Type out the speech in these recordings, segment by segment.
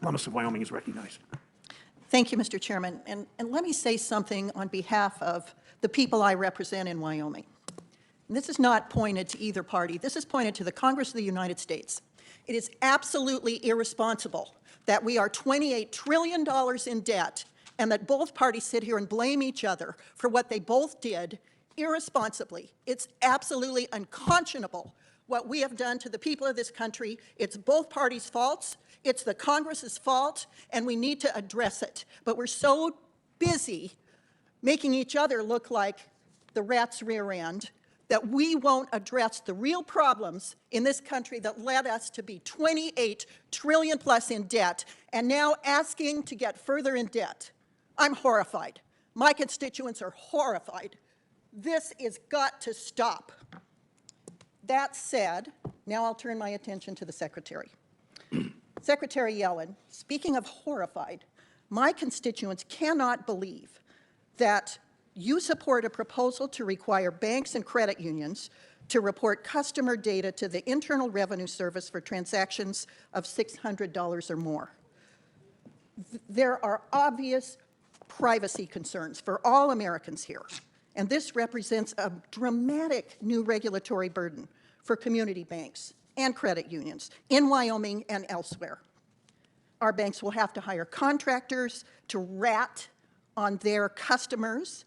Lummis of Wyoming is recognized. Thank you, Mr. Chairman. And let me say something on behalf of the people I represent in Wyoming. And this is not pointed to either party. This is pointed to the Congress of the United States. It is absolutely irresponsible that we are $28 trillion in debt and that both parties sit here and blame each other for what they both did irresponsibly. It's absolutely unconscionable what we have done to the people of this country. It's both parties' faults. It's the Congress's fault, and we need to address it. But we're so busy making each other look like the rat's rear end that we won't address the real problems in this country that led us to be 28 trillion plus in debt and now asking to get further in debt. I'm horrified. My constituents are horrified. This is got to stop. That said, now I'll turn my attention to the Secretary. Secretary Yellen, speaking of horrified, my constituents cannot believe that you support a proposal to require banks and credit unions to report customer data to the Internal Revenue Service for transactions of $600 or more. There are obvious privacy concerns for all Americans here, and this represents a dramatic new regulatory burden for community banks and credit unions in Wyoming and elsewhere. Our banks will have to hire contractors to rat on their customers,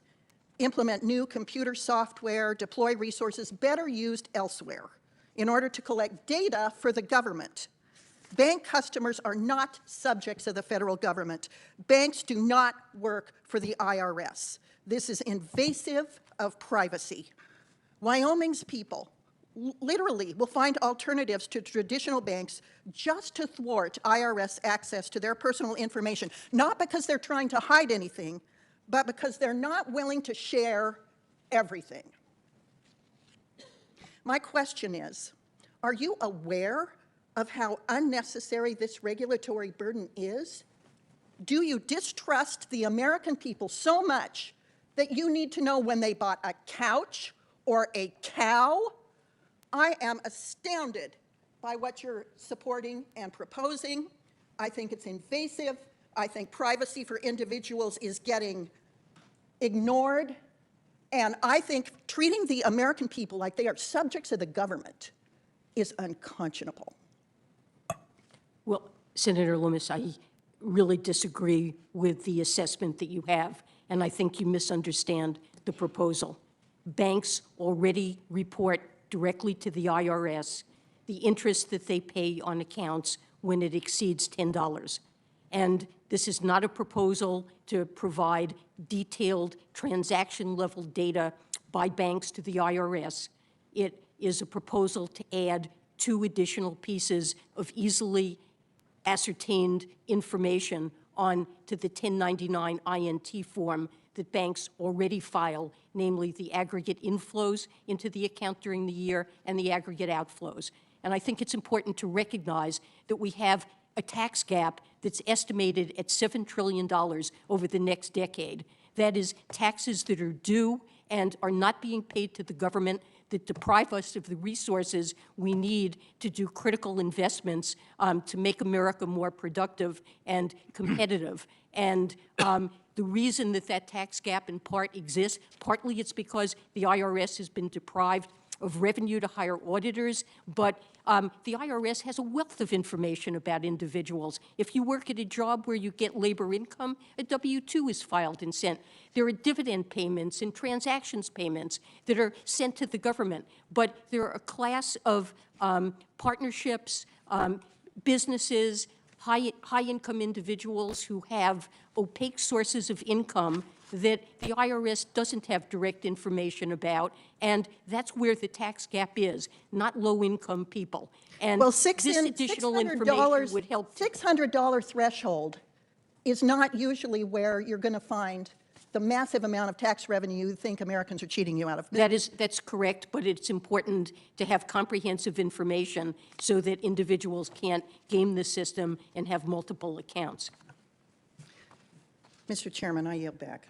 implement new computer software, deploy resources better used elsewhere in order to collect data for the government. Bank customers are not subjects of the federal government. Banks do not work for the IRS. This is invasive of privacy. Wyoming's people literally will find alternatives to traditional banks just to thwart IRS access to their personal information, not because they're trying to hide anything, but because they're not willing to share everything. My question is, are you aware of how unnecessary this regulatory burden is? Do you distrust the American people so much that you need to know when they bought a couch or a cow? I am astounded by what you're supporting and proposing. I think it's invasive. I think privacy for individuals is getting ignored. And I think treating the American people like they are subjects of the government is unconscionable. Well, Senator Lummis, I really disagree with the assessment that you have, and I think you misunderstand the proposal. Banks already report directly to the IRS the interest that they pay on accounts when it exceeds $10. And this is not a proposal to provide detailed transaction-level data by banks to the IRS. It is a proposal to add 2 additional pieces of easily ascertained information on to the 1099 INT form that banks already file, namely the aggregate inflows into the account during the year and the aggregate outflows. And I think it's important to recognize that we have a tax gap that's estimated at $7 trillion over the next decade. That is taxes that are due and are not being paid to the government, that deprive us of the resources we need to do critical investments to make America more productive and competitive. And the reason that that tax gap in part exists, partly it's because the IRS has been deprived of revenue to hire auditors, but the IRS has a wealth of information about individuals. If you work at a job where you get labor income, a W-2 is filed and sent. There are dividend payments and transactions payments that are sent to the government, but there are a class of partnerships, businesses, high-income individuals who have opaque sources of income that the IRS doesn't have direct information about, and that's where the tax gap is, not low-income people. And well, this additional information would help. $600 threshold is not usually where you're going to find the massive amount of tax revenue you think Americans are cheating you out of. That's correct, but it's important to have comprehensive information so that individuals can't game the system and have multiple accounts. Mr. Chairman, I yield back.